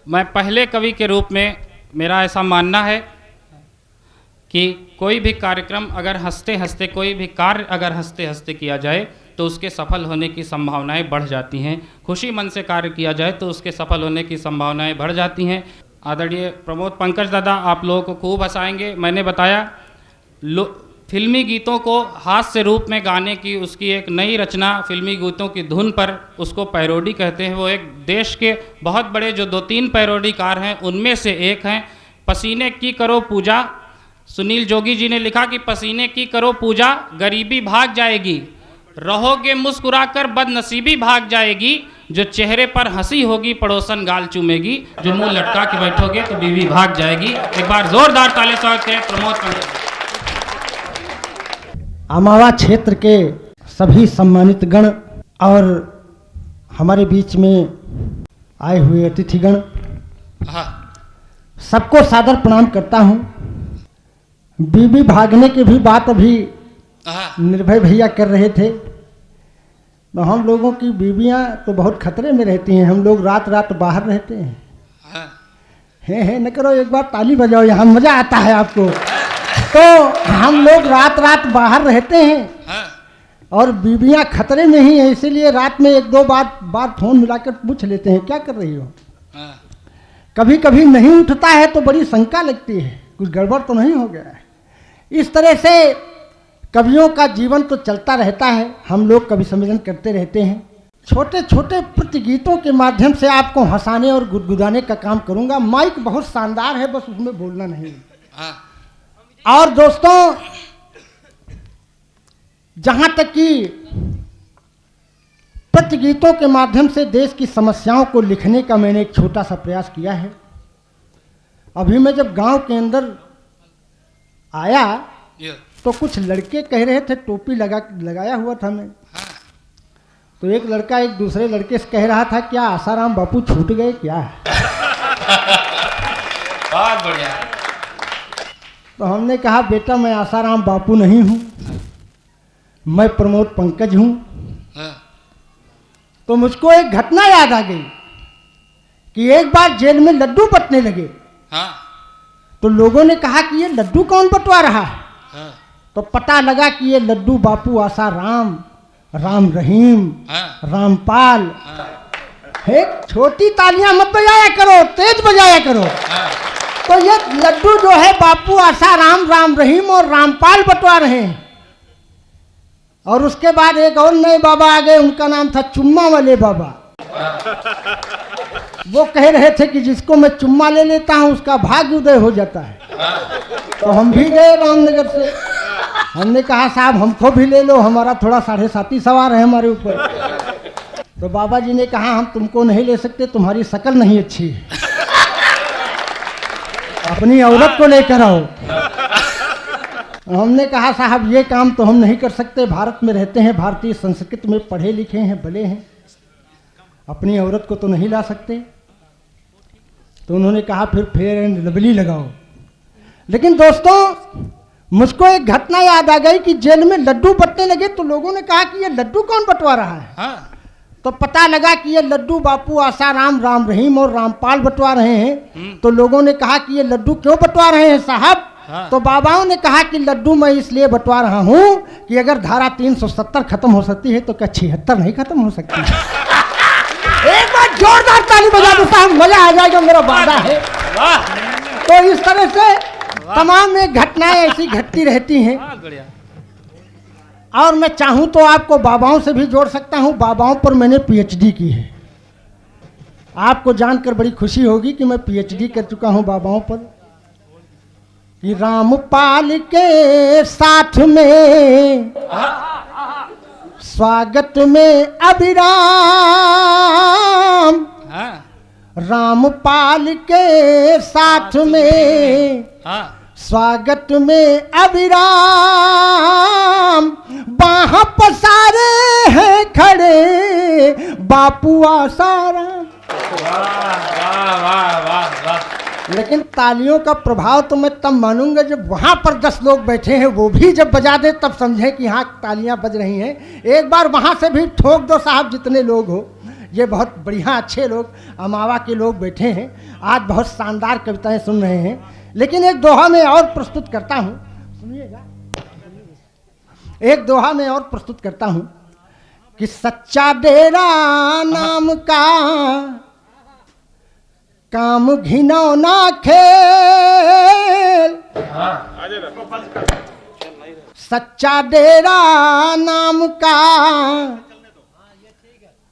मैं पहले कवि के रूप में मेरा ऐसा मानना है कि कोई भी कार्यक्रम अगर हंसते हंसते, कोई भी कार्य अगर हंसते हंसते किया जाए तो उसके सफल होने की संभावनाएं बढ़ जाती हैं। खुशी मन से कार्य किया जाए तो उसके सफल होने की संभावनाएं बढ़ जाती हैं। आदरणीय प्रमोद पंकज दादा आप लोगों को खूब हंसाएंगे। मैंने बताया फिल्मी गीतों को हास्य रूप में गाने की उसकी एक नई रचना, फिल्मी गीतों की धुन पर, उसको पैरोडी कहते हैं। वो एक देश के बहुत बड़े जो 2-3 पैरोडीकार हैं उनमें से एक हैं। पसीने की करो पूजा, सुनील जोगी जी ने लिखा कि पसीने की करो पूजा, गरीबी भाग जाएगी, रहोगे मुस्कुराकर बदनसीबी भाग जाएगी, जो चेहरे पर हंसी होगी पड़ोसन गाल चूमेगी, जो मुंह लटका के बैठोगे तो बीवी भाग जाएगी। एक बार जोरदार ताली स्वागत करें प्रमोद पंकज। अमावा क्षेत्र के सभी सम्मानित गण और हमारे बीच में आए हुए अतिथिगण, सबको सादर प्रणाम करता हूँ। बीबी भागने की भी बात अभी निर्भय भैया कर रहे थे, तो हम लोगों की बीबियाँ तो बहुत खतरे में रहती हैं। हम लोग रात रात बाहर रहते हैं। है न करो, एक बार ताली बजाओ, यहाँ मज़ा आता है आपको। तो हम लोग रात रात बाहर रहते हैं और बीबियाँ खतरे में ही हैं, इसीलिए रात में 1-2 बार फोन मिलाकर पूछ लेते हैं क्या कर रही हो। कभी कभी नहीं उठता है तो बड़ी शंका लगती है, कुछ गड़बड़ तो नहीं हो गया है। इस तरह से कवियों का जीवन तो चलता रहता है, हम लोग कवि सम्मेलन करते रहते हैं। छोटे छोटे प्रतिगीतों के माध्यम से आपको हंसाने और गुदगुदाने का काम करूंगा। माइक बहुत शानदार है, बस उसमें बोलना नहीं। और दोस्तों, जहां तक कि प्रतिगीतों के माध्यम से देश की समस्याओं को लिखने का मैंने एक छोटा सा प्रयास किया है। अभी मैं जब गांव के अंदर आया तो कुछ लड़के कह रहे थे, टोपी लगाया हुआ था मैं, तो एक लड़का एक दूसरे लड़के से कह रहा था क्या आसाराम बापू छूट गए क्या। बहुत बढ़िया। तो हमने कहा बेटा मैं आसाराम बापू नहीं हूँ, मैं प्रमोद पंकज हूँ। तो मुझको एक घटना याद आ गई कि एक बार जेल में लड्डू बंटने लगे। तो लोगों ने कहा कि ये लड्डू कौन बंटवा रहा है। तो पता लगा कि ये लड्डू बापू आसाराम, राम रहीम, रामपाल। एक छोटी तालियां मत बजाया करो, तेज बजाया करो। तो ये लड्डू जो है बापू आसाराम, राम रहीम और रामपाल बंटवा रहे हैं। और उसके बाद एक और नए बाबा आ गए, उनका नाम था चुम्मा वाले बाबा। वो कह रहे थे कि जिसको मैं चुम्मा ले लेता हूँ उसका भाग्य उदय हो जाता है। तो हम भी गए रामनगर से, हमने कहा साहब हमको भी ले लो, हमारा थोड़ा 7.5 सवार है हमारे ऊपर। तो बाबा जी ने कहा हम तुमको नहीं ले सकते, तुम्हारी शक्ल नहीं अच्छी है, अपनी औरत को लेकर आओ। हमने कहा साहब ये काम तो हम नहीं कर सकते, भारत में रहते हैं, भारतीय संस्कृति में पढ़े लिखे हैं, भले हैं, अपनी औरत को तो नहीं ला सकते। तो उन्होंने कहा फिर फेयर एंड लवली लगाओ। लेकिन दोस्तों, मुझको एक घटना याद आ गई कि जेल में लड्डू बंटने लगे तो लोगों ने कहा कि ये लड्डू कौन बंटवा रहा है। तो पता लगा कि ये लड्डू बापू आसाराम, राम रहीम और रामपाल बंटवा रहे हैं। तो लोगों ने कहा कि ये लड्डू क्यों बंटवा रहे हैं साहब। तो बाबाओं ने कहा कि लड्डू मैं इसलिए बंटवा रहा हूँ कि अगर धारा 370 खत्म हो सकती है तो क्या 76 नहीं खत्म हो सकती है। एक बार जोरदार ताली बजा दो साहब, मजा आ जाएगा, मेरा वादा है। तो इस तरह से तमाम एक घटनाएं ऐसी घटती रहती हैं। और मैं चाहूं तो आपको बाबाओं से भी जोड़ सकता हूं। बाबाओं पर मैंने पीएचडी की है, आपको जानकर बड़ी खुशी होगी कि मैं पीएचडी कर चुका हूं बाबाओं पर। कि रामपाल के साथ में स्वागत में अभिराम, रामपाल के साथ में स्वागत में अभिराम, बाह पसारे हैं खड़े बापू आसाराम। लेकिन तालियों का प्रभाव तो मैं तब मानूंगा जब वहां पर 10 लोग बैठे हैं वो भी जब बजा दे तब समझे कि हाँ तालियां बज रही हैं। एक बार वहां से भी ठोक दो साहब, जितने लोग हो, ये बहुत बढ़िया अच्छे लोग अमावा के लोग बैठे हैं, आज बहुत शानदार कविताएं सुन रहे हैं। लेकिन एक दोहा में और प्रस्तुत करता हूँ, सुनिएगा, एक दोहा में और प्रस्तुत करता हूँ कि सच्चा डेरा नाम का काम घिनौना खेल, सच्चा डेरा नाम का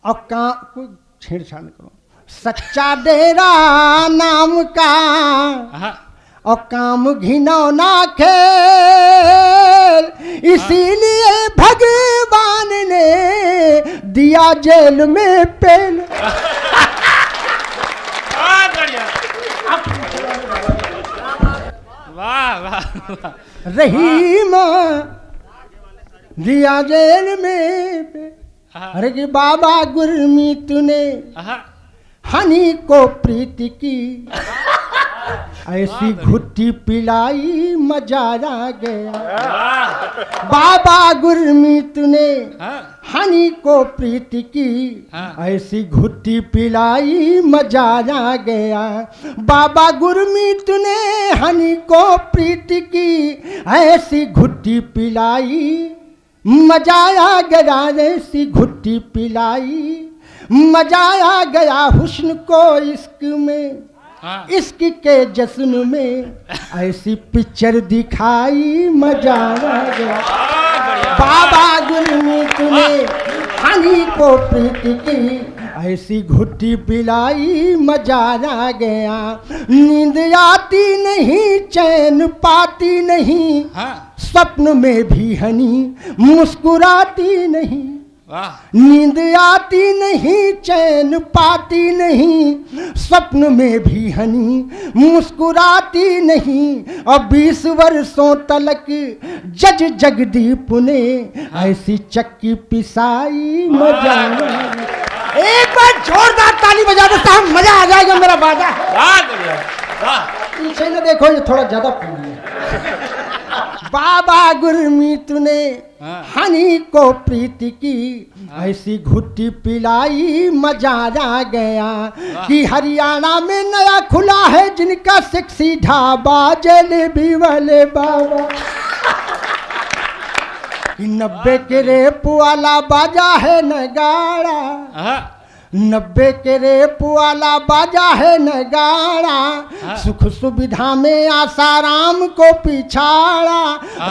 और कोई छेड़छाड़ करो, सच्चा डेरा नाम का और काम घिनौना खेल, इसीलिए भगवान ने दिया जेल में पेल। वाह वाह रहीम दिया जेल में पेल। अरे कि बाबा गुरमीत ने हनी को प्रीति की, ऐसी घुट्टी पिलाई मजा आ गया। बाबा गुरमीत ने हनी को प्रीति की, ऐसी घुट्टी पिलाई मजा आ गया। बाबा गुरमीत ने हनी को प्रीति की, ऐसी घुट्टी पिलाई मजा आ गया, ऐसी घुट्टी पिलाई मजा आ गया। हुस्न को इश्क में, इश्क के जश्न में, ऐसी पिक्चर दिखाई मजा आ गया। बाबा गुरमीत ने हनी को प्रीति की, ऐसी घुट्टी पिलाई मजा आ गया। नींद आती नहीं, चैन पाती नहीं, स्वप्न में भी हनी मुस्कुराती नहीं। नींद आती नहीं, चैन पाती नहीं, स्वप्न में भी हनी मुस्कुराती नहीं। और 20 वर्षों तलक जज जगदीप ने, ऐसी चक्की पिसाई मजा। एक बार जोरदार ताली बजा दो साहब, मजा आ जाएगा मेरा बाजा। पीछे न देखो, ये थोड़ा ज्यादा पी लिया। बाबा गुरमीत ने हनी को प्रीति की, ऐसी घुट्टी पिलाई मजा आ गया। कि हरियाणा में नया खुला है जिनका सेक्सी ढाबा, जलेबी वाले बाबा। 90 के रेप वाला बाजा है नगाड़ा, 90 के रेप वाला बाजा है नगाड़ा। सुख सुविधा में आसाराम को पिछाड़ा,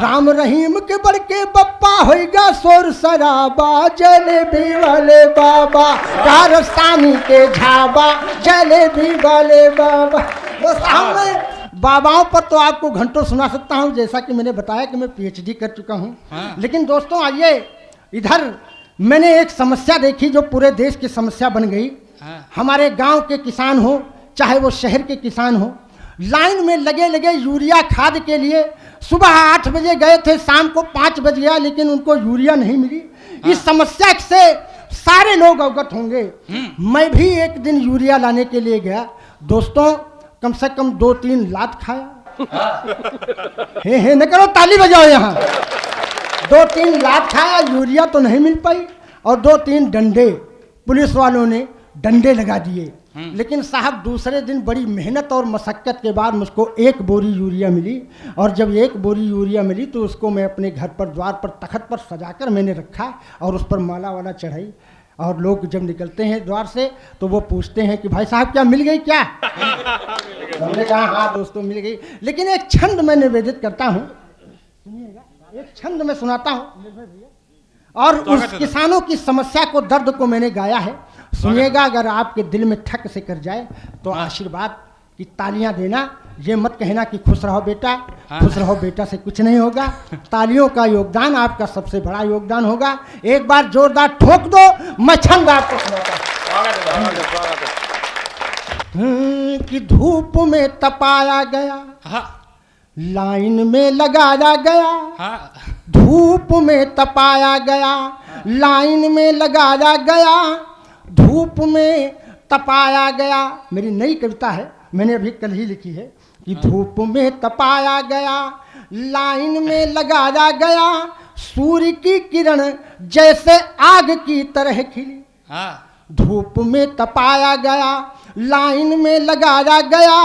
राम रहीम के बड़के बप्पा होगा शोर शराबा, जलेबी वाले बाबा, कारस्तानी के झाबा, जलेबी वाले बाबा। बाबाओं पर तो आपको घंटों सुना सकता हूं, जैसा कि मैंने बताया कि मैं पीएचडी कर चुका हूं। लेकिन दोस्तों आइए, इधर मैंने एक समस्या देखी जो पूरे देश की समस्या बन गई। हमारे गांव के किसान हो, चाहे वो शहर के किसान हो, लाइन में लगे लगे यूरिया खाद के लिए। सुबह 8 बजे गए थे, शाम को 5 बज गया, लेकिन उनको यूरिया नहीं मिली। इस समस्या से सारे लोग अवगत होंगे। मैं भी एक दिन यूरिया लाने के लिए गया। दोस्तों कम से कम 2-3 लात खाया। हे न करो, ताली बजाओ यहाँ। 2-3 लात खाया, यूरिया तो नहीं मिल पाई। और 2-3 डंडे पुलिस वालों ने डंडे लगा दिए। लेकिन साहब दूसरे दिन बड़ी मेहनत और मशक्कत के बाद मुझको 1 बोरी यूरिया मिली। और जब 1 बोरी यूरिया मिली तो उसको मैं अपने घर पर द्वार पर तख्त पर सजाकर मैंने रखा और उस पर माला वाला चढ़ाई। और लोग जब निकलते हैं द्वार से तो वो पूछते हैं कि भाई साहब क्या मिल गई क्या? हमने कहा हाँ दोस्तों मिल गई। लेकिन एक छंद मैं निवेदित करता हूँ, सुनिएगा, एक छंद मैं सुनाता हूँ और उस किसानों की समस्या को, दर्द को मैंने गाया है। सुनिएगा, अगर आपके दिल में ठक से कर जाए तो आशीर्वाद की तालियां देना। ये मत कहना कि खुश रहो बेटा, खुश रहो बेटा से कुछ नहीं होगा। तालियों का योगदान आपका सबसे बड़ा योगदान होगा। एक बार जोरदार ठोक दो, मैं छंद आपको सुनाता हूं। कि धूप में तपाया गया, लाइन में लगाया गया। धूप में तपाया गया, लाइन में लगाया गया। धूप में तपाया गया, मेरी नई कविता है, मैंने अभी कल ही लिखी है। कि धूप में तपाया गया, लाइन में लगाया गया। सूर्य की किरण जैसे आग की तरह खिली। धूप में तपाया गया, लाइन में लगाया गया,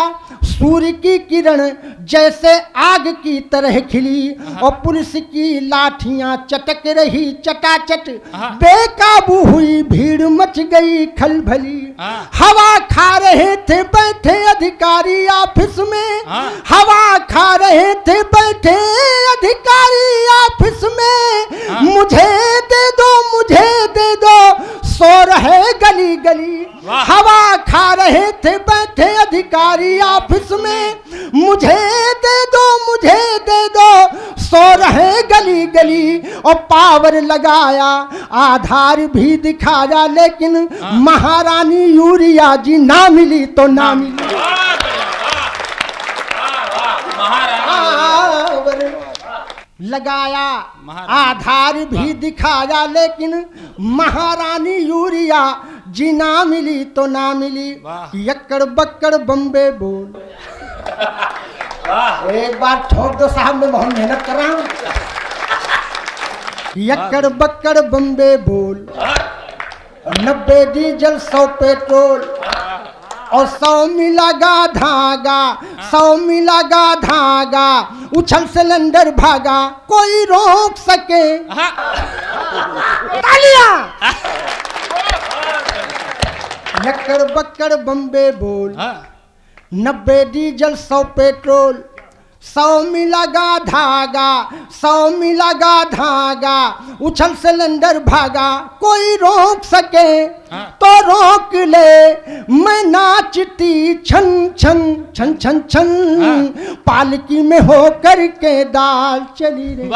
सूर्य की किरण जैसे आग की तरह खिली और पुलिस की लाठियां चटक रही चटाचट, बेकाबू हुई भीड़ मच गई खलबली। हवा खा रहे थे बैठे अधिकारी ऑफिस में, हवा खा रहे थे बैठे अधिकारी ऑफिस में, मुझे दे दो सो रहे गली गली। हवा खा रहे थे बैठे अधिकारी ऑफिस में, मुझे दे दो सो रहे गली गली। और पावर लगाया, आधार भी दिखाया, लेकिन महारानी यूरिया जी ना मिली तो ना मिली। लगाया, आधार भी दिखाया, लेकिन महारानी यूरिया जी ना मिली तो ना मिली। यक्कड़ बक्कड़ बम्बे बोल। एक बार ठोक दो साहब, मैं बहुत मेहनत कर रहा हूँ। यक्कड़ बक्कड़ बम्बे बोल, 90 डीजल 100 पेट्रोल और 100 मिलागा धागा, 100 मिलागा धागा, उछल सिलेंडर भागा, कोई रोक सके। तालियां। यक्कड़ बक्कड़ बम्बे बोल, 90 डीजल 100 पेट्रोल, 100 मिलागा धागा, 100 मिलागा धागा, उछल सिलेंडर भागा, कोई रोक सके तो रोक ले। मैं नाचती छन छन छन छन छन, पालकी में होकर के दाल चली रे।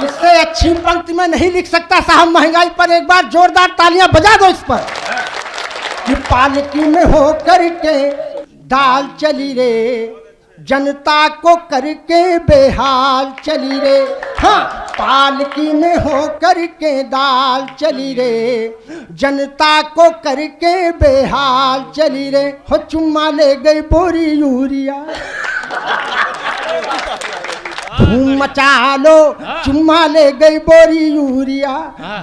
इससे अच्छी पंक्ति में नहीं लिख सकता साहब महंगाई पर। एक बार जोरदार तालियां बजा दो इस पर। कि पालकी में होकर के दाल चली रे, जनता को करके बेहाल चली रे। हाँ, पालकी में होकर के दाल चली रे, जनता को करके बेहाल चली रे। हो चुम्मा ले गई बोरी यूरिया, धूम मचा लो, चुम्मा ले गई बोरी यूरिया,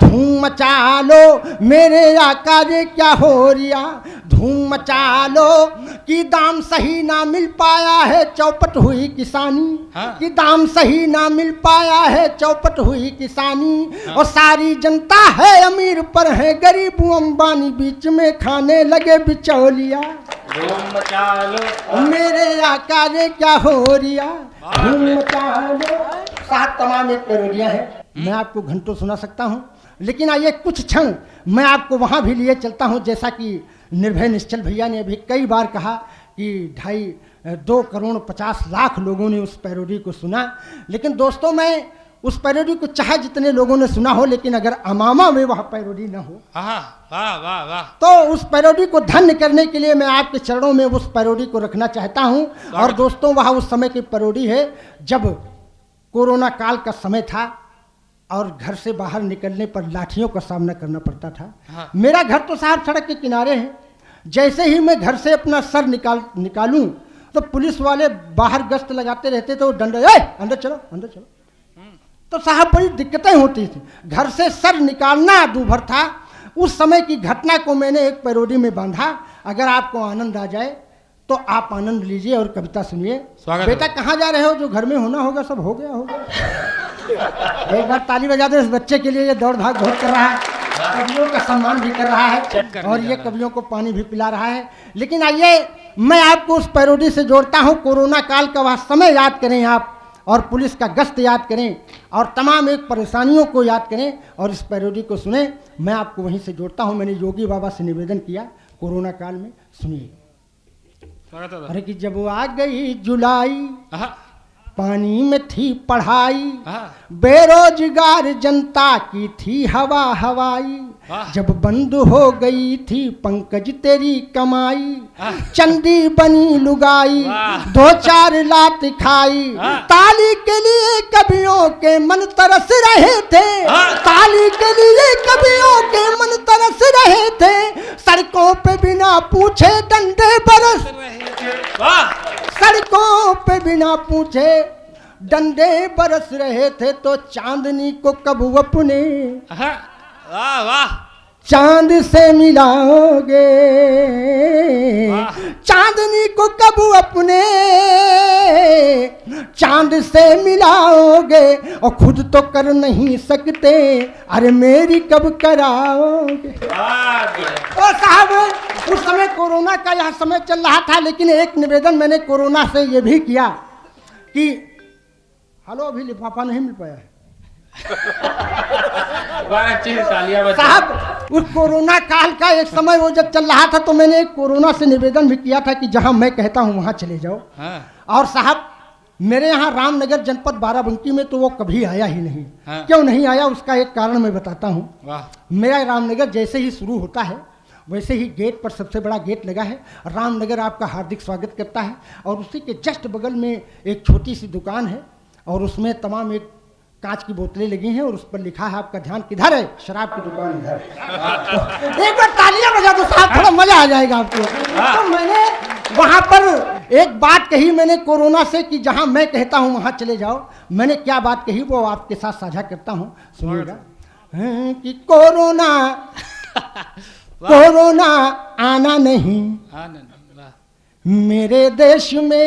धूम मचा लो मेरे आका रे क्या हो रिया। धूम मचा लो कि दाम सही ना मिल पाया है, चौपट हुई किसानी। कि दाम सही ना मिल पाया है, चौपट हुई किसानी। और सारी जनता है अमीर पर है गरीब अंबानी, बीच में खाने लगे बिचौलिया। धूम मचा लो मेरे आका रे क्या हो रिया, धूम मचा लो। सात तमाम एक पैरोडियां हैं, मैं आपको घंटों सुना सकता हूं, लेकिन आइए कुछ क्षण मैं आपको वहां भी लिए चलता हूं। जैसा कि निर्भय निश्चल भैया ने अभी कई बार कहा कि 2 करोड़ 50 लाख लोगों ने उस पैरोडी को सुना। लेकिन दोस्तों, मैं उस पैरोडी को चाहे जितने लोगों ने सुना हो, लेकिन अगर अमामा में वह पैरोडी न हो, वाह वाह वाह, तो उस पैरोडी को धन्य करने के लिए मैं आपके चरणों में उस पैरोडी को रखना चाहता हूं। और दोस्तों, वह उस समय की पैरोडी है जब कोरोना काल का समय था और घर से बाहर निकलने पर लाठियों का सामना करना पड़ता था। मेरा घर तो साहब सड़क के किनारे है। जैसे ही मैं घर से अपना सर निकालूं तो पुलिस वाले बाहर गश्त लगाते रहते थे। वो डंडे, अंदर चलो अंदर चलो। तो साहब बड़ी दिक्कतें होती थी। घर से सर निकालना दूभर था। उस समय की घटना को मैंने एक पैरोडी में बांधा। अगर आपको आनंद आ जाए तो आप आनंद लीजिए और कविता सुनिए। बेटा कहाँ जा रहे हो? जो घर में होना होगा सब हो गया होगा। एक बार ताली बजा दो इस बच्चे के लिए। ये दौड़ भाग बहुत कर रहा है, कवियों का सम्मान भी कर रहा है और ये कवियों को पानी भी पिला रहा है। लेकिन आइए मैं आपको उस पैरोडी से जोड़ता हूँ। कोरोना काल का वह समय याद करें आप, और पुलिस का गश्त याद करें, और तमाम एक परेशानियों को याद करें और इस पैरोडी को सुने। मैं आपको वहीं से जोड़ता हूँ। मैंने योगी बाबा से निवेदन किया कोरोना काल में, सुनिए। अरे कि जब आ गई जुलाई, पानी में थी पढ़ाई, बेरोजगार जनता की थी हवा हवाई। जब बंद हो गई थी पंकज तेरी कमाई, चंदी बनी लुगाई, 2-4 लात खाई। ताली के लिए कवियों के मन तरस रहे थे, ताली के लिए कवियों के मन तरस रहे थे। सड़कों पे बिना पूछे डंडे बरस, सड़कों पे बिना पूछे डंडे बरस रहे थे। तो चांदनी को कब अपने वाह वाह। चांद से मिलाओगे चांदनी को कब अपने चांद से मिलाओगे और खुद तो कर नहीं सकते, अरे मेरी कब कराओगे। तो साहब उस समय कोरोना का यह समय चल रहा था, लेकिन एक निवेदन मैंने कोरोना से ये भी किया कि हेलो अभी लिफाफा नहीं मिल पाया है साहब। उस कोरोना काल का एक समय वो जब चल रहा था तो मैंने एक कोरोना से निवेदन भी किया था कि जहां मैं कहता हूं वहां चले जाओ। और साहब मेरे यहाँ रामनगर जनपद बाराबंकी में तो वो कभी आया ही नहीं। क्यों नहीं आया उसका एक कारण मैं बताता हूँ। मेरा रामनगर जैसे ही शुरू होता है वैसे ही गेट पर सबसे बड़ा गेट लगा है, रामनगर आपका हार्दिक स्वागत करता है। और उसी के जस्ट बगल में एक छोटी सी दुकान है और उसमें तमाम एक कांच की बोतलें लगी हैं और उस पर लिखा है आपका ध्यान किधर है, शराब की दुकान इधर। तो एक बार तालियां बजा दो साहब, थोड़ा मजा आ जाएगा आपको। तो मैंने वहां पर एक बात कही मैंने कोरोना से कि जहां मैं कहता हूं वहां चले जाओ। मैंने क्या बात कही वो आपके साथ साझा करता हूं, सुनिएगा। कि कोरोना कोरोना आना नहीं मेरे देश में,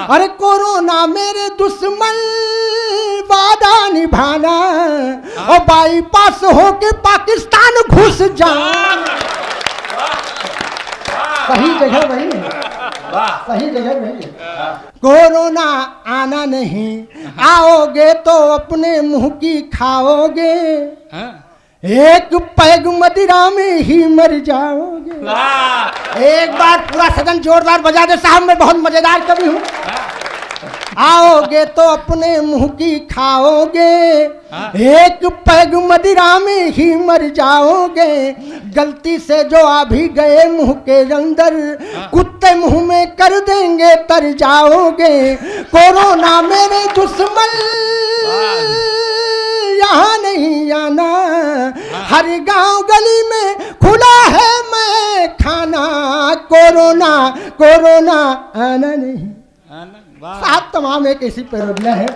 अरे कोरोना मेरे दुश्मन वादा निभाना और बाईपास होके पाकिस्तान घुस जाना। सही जगह वही है, सही जगह वही है। कोरोना आना नहीं, आओगे तो अपने मुंह की खाओगे, एक पैग मदिरा में ही मर जाओगे। एक बार पूरा सदन जोरदार बजा दे साहब, मैं बहुत मजेदार कवि हूँ। आओगे तो अपने मुंह की खाओगे, एक पैग मदिरा में ही मर जाओगे, गलती से जो आ भी गए मुंह के अंदर कुत्ते मुंह में कर देंगे तर जाओगे। कोरोना मेरे दुश्मन यहाँ नहीं आना, हर गांव गली में खुला है मैं खाना, कोरोना कोरोना आना नहीं। साहब तमाम एक ऐसी पैरोडियां है,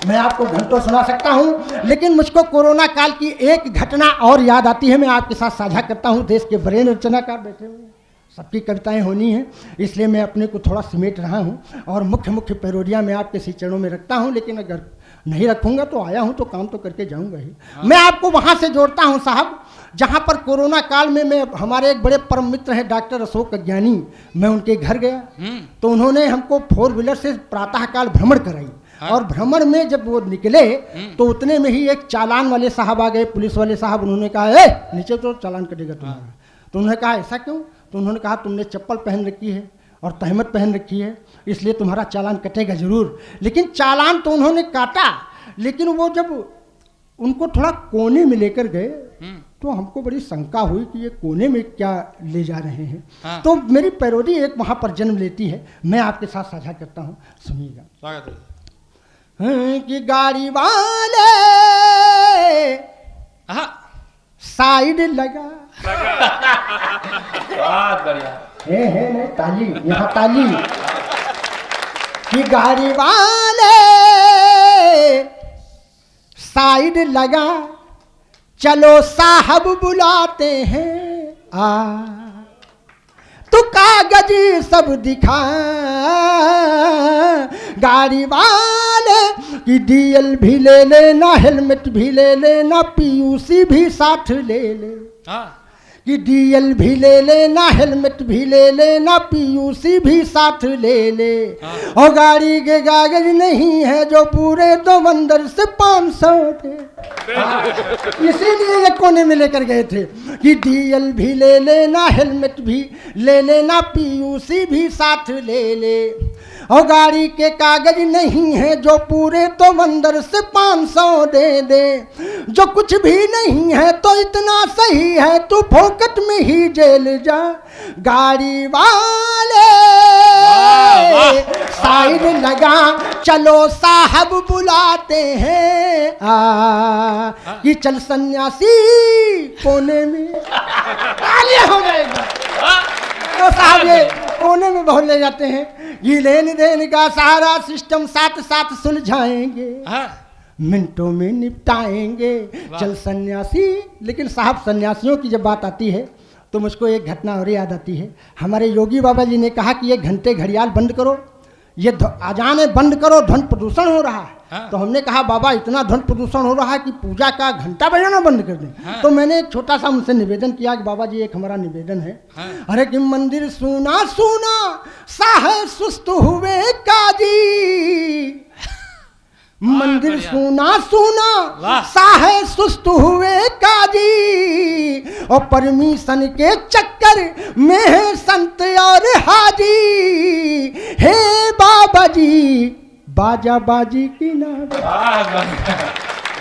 मैं आपको घंटों सुना सकता हूं, लेकिन मुझको कोरोना काल की एक घटना और याद आती है, मैं आपके साथ साझा करता हूं। देश के बड़े रचनाकार बैठे हुए हैं, सबकी कविताएं होनी हैं, इसलिए मैं अपने को थोड़ा सिमेट रहा हूं और मुख्य मुख्य पैरोडियां मैं आपके सी चरणों में रखता हूं। लेकिन अगर नहीं रखूंगा तो आया हूं तो काम तो करके जाऊंगा ही। मैं आपको वहां से जोड़ता हूं साहब जहां पर कोरोना काल में मैं हमारे एक बड़े परम मित्र हैं डॉक्टर अशोक अज्ञानी, मैं उनके घर गया तो उन्होंने हमको 4 व्हीलर से प्रातःकाल भ्रमण कराई। और भ्रमण में जब वो निकले तो उतने में ही एक चालान वाले साहब आ गए, पुलिस वाले साहब। उन्होंने कहा नीचे तो चालान कटेगा तुम्हारा। तो उन्होंने कहा ऐसा क्यों? तो उन्होंने कहा तुमने चप्पल पहन रखी है और तहमत पहन रखी है, इसलिए तुम्हारा चालान कटेगा जरूर। लेकिन चालान तो उन्होंने काटा, लेकिन वो जब उनको थोड़ा कोने में लेकर गए तो हमको बड़ी शंका हुई कि ये कोने में क्या ले जा रहे हैं। तो मेरी पैरोडी एक वहां पर जन्म लेती है, मैं आपके साथ साझा करता हूं, सुनिएगा। कि गाड़ी वाले साइड लगा, बहुत बढ़िया है नहीं ताली, यहाँ ताली। कि गाड़ी वाले साइड लगा, चलो साहब बुलाते हैं तो कागज सब दिखा। गाड़ी वाले की डीएल भी ले लेना, हेलमेट भी ले लेना, पीयूसी भी साथ ले ले। कि डीएल भी ले लेना, हेलमेट भी ले लेना, पीयूसी भी साथ ले ले। और गाड़ी के कागज नहीं है जो पूरे तो अंदर से 500 थे, इसीलिए ये कोने में लेकर गए थे। कि डीएल भी ले लेना, हेलमेट भी ले लेना, पीयूसी भी साथ ले ले। और गाड़ी के कागज नहीं है जो पूरे तो अंदर से 500 दे दे। जो कुछ भी नहीं है तो इतना सही है तू फोकट में ही जेल जा। गाड़ी वाले साइड लगा, चलो साहब बुलाते हैं कि चल सन्यासी कोने में। हो जाएगा तो साहब ये कोने में बहुत ले जाते हैं। ये लेन देन का सारा सिस्टम साथ साथ सुलझाएंगे, मिनटों में निपटाएंगे, चल सन्यासी। लेकिन साहब सन्यासियों की जब बात आती है तो मुझको एक घटना और याद आती है। हमारे योगी बाबा जी ने कहा कि ये घंटे घड़ियाल बंद करो, ये अजाने बंद करो, ध्वनि प्रदूषण हो रहा है। हाँ। तो हमने कहा बाबा इतना ध्वनि प्रदूषण हो रहा है कि पूजा का घंटा बजाना बंद कर दें। हाँ। तो मैंने एक छोटा सा उनसे निवेदन किया कि बाबा जी एक हमारा निवेदन है। हाँ। अरे कि मंदिर सुना सुना सा है सुस्त हुए काजी, मंदिर बढ़िया। सुना सुना वाह। सा है सुस्त हुए काजी, और परमिशन के चक्कर में है संत और हाजी। हे बाबा जी बाजा बाजी की ना,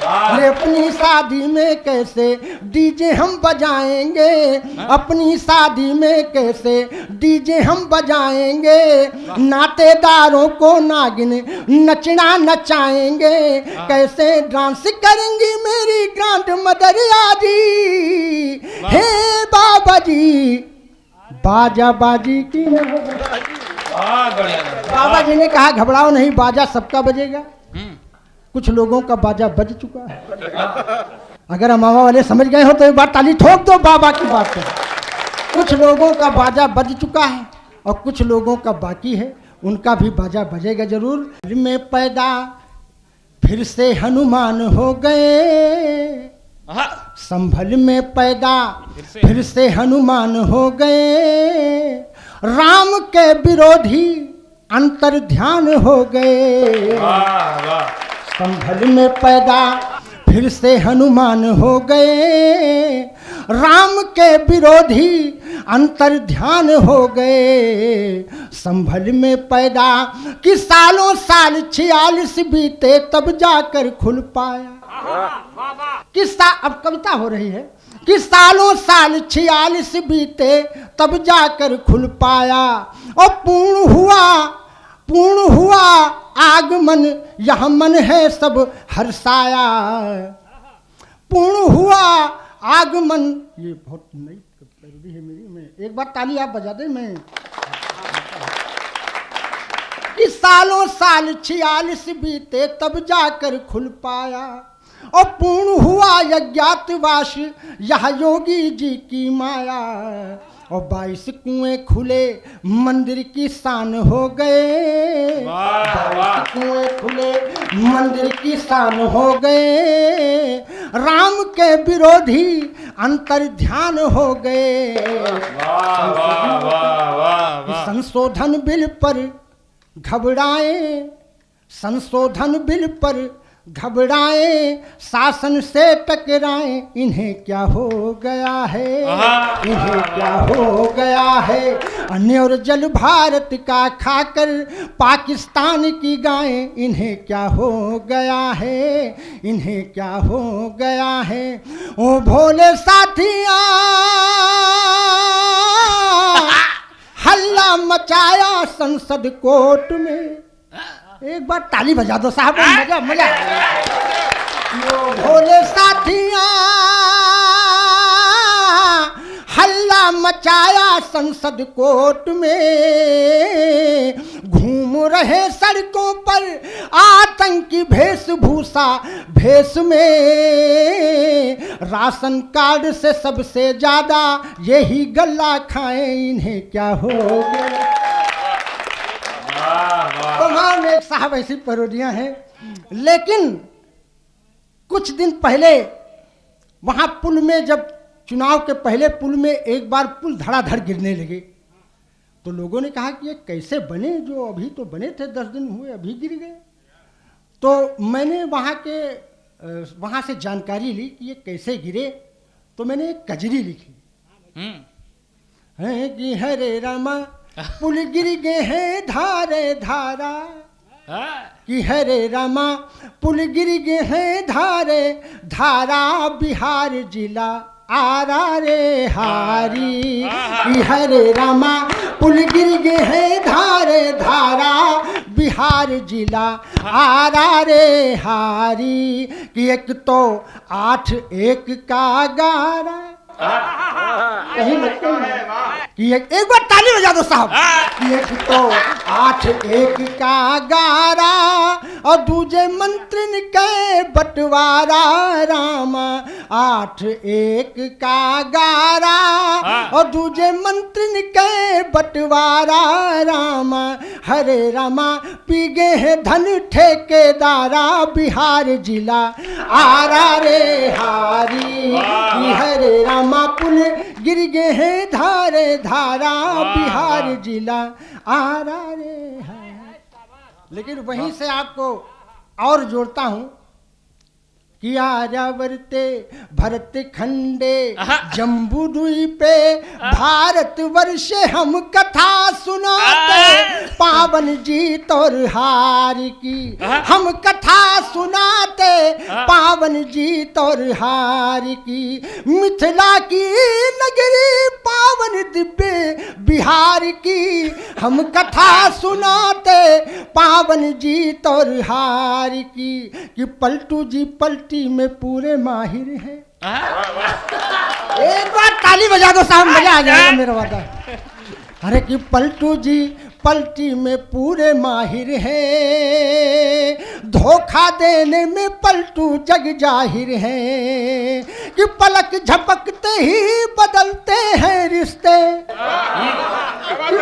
अरे अपनी शादी में कैसे डीजे हम बजाएंगे, अपनी शादी में कैसे डीजे हम बजाएंगे, नातेदारों को नागिन नचना नचाएंगे, कैसे डांस करेंगी मेरी ग्रैंड मदर आजी। हे बाबा जी बाजा बाजी की ना। बाबा जी ने कहा घबराओ नहीं, बाजा सबका बजेगा। कुछ लोगों का बाजा बज चुका है। अगर अमावा वाले समझ गए हो तो एक बार ताली ठोक दो बाबा की बात पर। कुछ लोगों का बाजा बज चुका है और कुछ लोगों का बाकी है, उनका भी बाजा बजेगा जरूर। में पैदा फिर से हनुमान हो गए, संभल में पैदा फिर से हनुमान हो गए, राम के विरोधी अंतर ध्यान हो गए। संभल में पैदा फिर से हनुमान हो गए, राम के विरोधी अंतर ध्यान हो गए। संभल में पैदा कि सालों साल 46 बीते तब जाकर खुल पाया। अब कविता हो रही है कि सालों साल 46 बीते तब जाकर खुल पाया, और पूर्ण हुआ आगमन यह मन है सब हर्षाया। पूर्ण हुआ आगमन, ये बहुत नई पैरोडी है मेरी, मैं एक बार ताली आप बजा दें। मैं कि सालों साल 46 बीते तब जाकर खुल पाया, और पूर्ण हुआ यज्ञातवास यह योगी जी की माया, और 22 कुएं खुले मंदिर की शान हो गए। 22 कुएं खुले मंदिर की शान हो गए, राम के विरोधी अंतर ध्यान हो गए। संशोधन बिल पर घबराए, संशोधन बिल पर घबराए, शासन से टकराए, इन्हें क्या हो गया है, इन्हें क्या हो गया है। अन्य और जल भारत का खाकर पाकिस्तान की गायें, इन्हें क्या हो गया है, इन्हें क्या हो गया है। ओ भोले साथिया हल्ला मचाया संसद कोर्ट में। एक बार ताली बजा दो साहब, मजा मजा। भोले साथिया हल्ला मचाया संसद कोर्ट में, घूम रहे सड़कों पर आतंकी वेशभूषा भेष में, राशन कार्ड से सबसे ज्यादा यही गल्ला खाएं, इन्हें क्या हो गया। तमाम एक साहब ऐसी पैरोडियां हैं। लेकिन कुछ दिन पहले वहां पुल में, जब चुनाव के पहले पुल में एक बार पुल धड़ाधड़ गिरने लगे, तो लोगों ने कहा कि ये कैसे बने, जो अभी तो बने थे 10 दिन हुए अभी गिर गए। तो मैंने वहां से जानकारी ली कि ये कैसे गिरे। तो मैंने एक कजरी लिखी है कि हरे रामा पुल गिर गए हैं धारे धारा, कि हरे रामा पुल गिर गए हैं धारे धारा, बिहार जिला आरा रे हारी। कि हरे रामा पुल गिर गए हैं धारे धारा, बिहार जिला आरा रे हारी। कि एक तो 8-1 का गारा, कहीं लगते हैं कि एक बार ताली बजा दो साहब। कि एक तो 8-1 का गारा, और दूजे मंत्रिन के बंटवारा रामा 8-1 का 11 और दूजे मंत्रिन के बंटवारा रामा हरे रामा पी गए हैं धन ठेकेदारा बिहार जिला आरा रे हारी हरे रामा पुल गिर गए हैं धारे धारा बिहार जिला आरा रे हारी। लेकिन वहीं से आपको और जोड़ता हूं कि आर्यावर्ते भरत खंडे जम्बू द्वीपे भारत वर्षे हम कथा सुनाते पावन जीत और हार की हम कथा सुनाते पावन जीत और हार की मिथिला की नगरी पावन दिव्य बिहार की हम कथा सुनाते पावन जीत और हार की कि पलटू जी पलटी में पूरे माहिर हैं। एक बार ताली बजा दो साहब, मजा आ जाएगा मेरा वादा। अरे कि पलटू जी पलटी में पूरे माहिर हैं धोखा देने में पलटू जग जाहिर हैं कि पलक झपकते ही बदलते हैं रिश्ते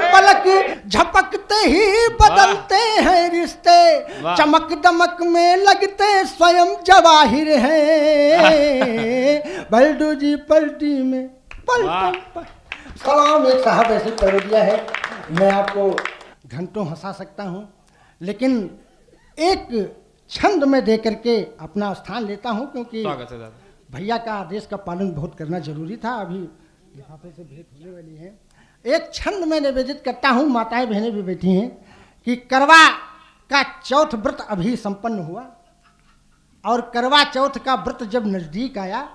पलक झपकते ही बदलते हैं रिश्ते चमक दमक में लगते स्वयं जवाहिर हैं बल्डू जी पलटी में पलटू सलाम। एक साहब ऐसी पैरोडिया है, मैं आपको घंटों हंसा सकता हूं, लेकिन एक छंद में दे करके अपना स्थान लेता हूं क्योंकि भैया का आदेश का पालन बहुत करना जरूरी था। अभी लिफाफे से भेंट होने वाली है। एक छंद में निवेदित करता हूं, माताएं बहनें भी बैठी हैं, कि करवा का चौथ व्रत अभी संपन्न हुआ और करवा चौथ का व्रत जब नजदीक आया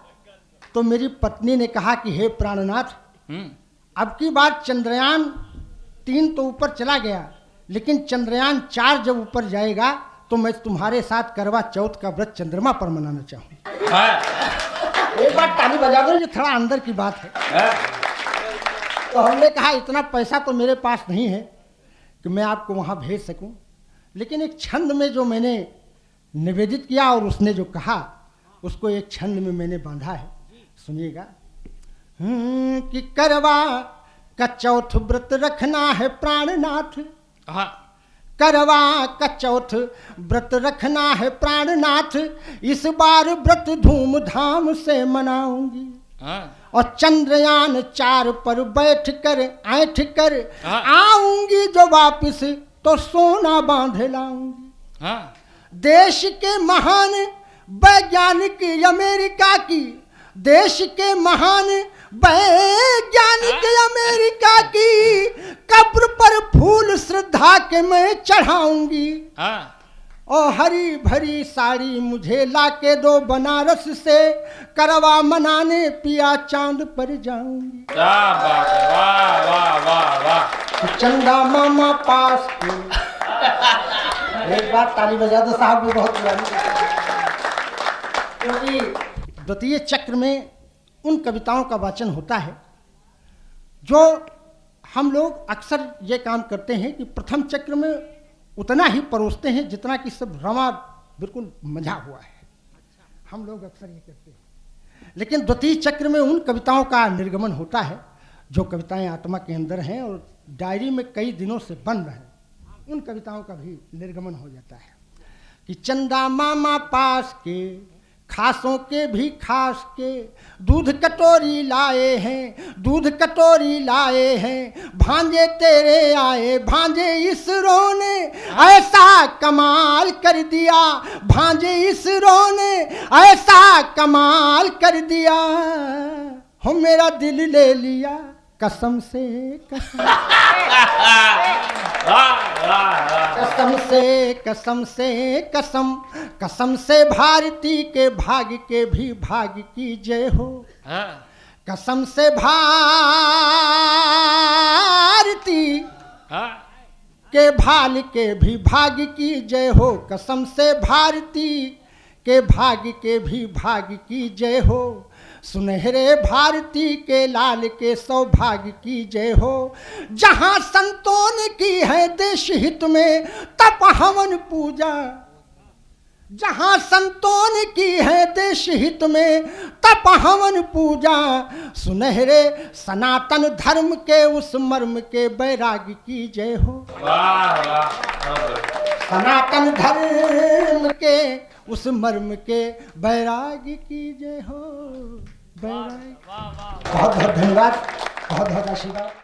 तो मेरी पत्नी ने कहा कि हे प्राणनाथ, अब की बार चंद्रयान 3 तो ऊपर चला गया, लेकिन चंद्रयान 4 जब ऊपर जाएगा तो मैं तुम्हारे साथ करवा चौथ का व्रत चंद्रमा पर मनाना चाहूँ। एक बार ताली बजा दो, ये थोड़ा अंदर की बात है। तो हमने कहा इतना पैसा तो मेरे पास नहीं है कि मैं आपको वहाँ भेज सकूं, लेकिन एक छंद में जो मैंने निवेदित किया और उसने जो कहा उसको एक छंद में मैंने बांधा है, सुनिएगा। कि करवा का चौथ व्रत रखना है प्राणनाथ, करवा का चौथ व्रत रखना है प्राणनाथ, इस बार व्रत धूमधाम से मनाऊंगी और चंद्रयान 4 पर बैठ कर ऐठ कर आऊंगी जो वापिस तो सोना बांध लाऊंगी। देश के महान वैज्ञानिक अमेरिका की, देश के महान वैज्ञानिक अमेरिका की कब्र पर फूल श्रद्धा के मैं चढ़ाऊंगी और हरी भरी साड़ी मुझे लाके दो बनारस से, करवा मनाने पिया चांद पर जाऊंगी। वाह वाह वाह वाह। चंदा मामा पास एक बार ताली बजा दो साहब, भी बहुत क्योंकि द्वितीय चक्र में उन कविताओं का वाचन होता है जो हम लोग अक्सर ये काम करते हैं कि प्रथम चक्र में उतना ही परोसते हैं जितना कि सब रवा बिल्कुल मजा हुआ है, हम लोग अक्सर ये करते हैं। लेकिन द्वितीय चक्र में उन कविताओं का निर्गमन होता है जो कविताएं आत्मा के अंदर हैं और डायरी में कई दिनों से बंद हैं, उन कविताओं का भी निर्गमन हो जाता है। कि चंदा मामा पास के खासों के भी खास के दूध कटोरी लाए हैं, दूध कटोरी लाए हैं, भांजे तेरे आए भांजे इसरो ने ऐसा कमाल कर दिया, भांजे इसरो ने ऐसा कमाल कर दिया, हो मेरा दिल ले लिया कसम से कसम कसम से कसम से कसम, कसम से भारती के भाग्य के भी भाग्य की जय हो, कसम से भारती के भाल के भी भाग्य की जय हो, कसम से भारती के भाग्य के भी भाग्य की जय हो, सुनहरे भारती के लाल के सौभाग्य की जय हो, जहाँ संतों ने की है देश हित में तप हवन पूजा, जहाँ संतों की है देश हित में तप हवन पूजा, सुनहरे सनातन धर्म के उस मर्म के बैरागी की जय हो। वाह वाह, सनातन धर्म के उस मर्म के बैरागी की जय हो। बैरागी। बहुत बहुत धन्यवाद, बहुत बहुत आशीर्वाद।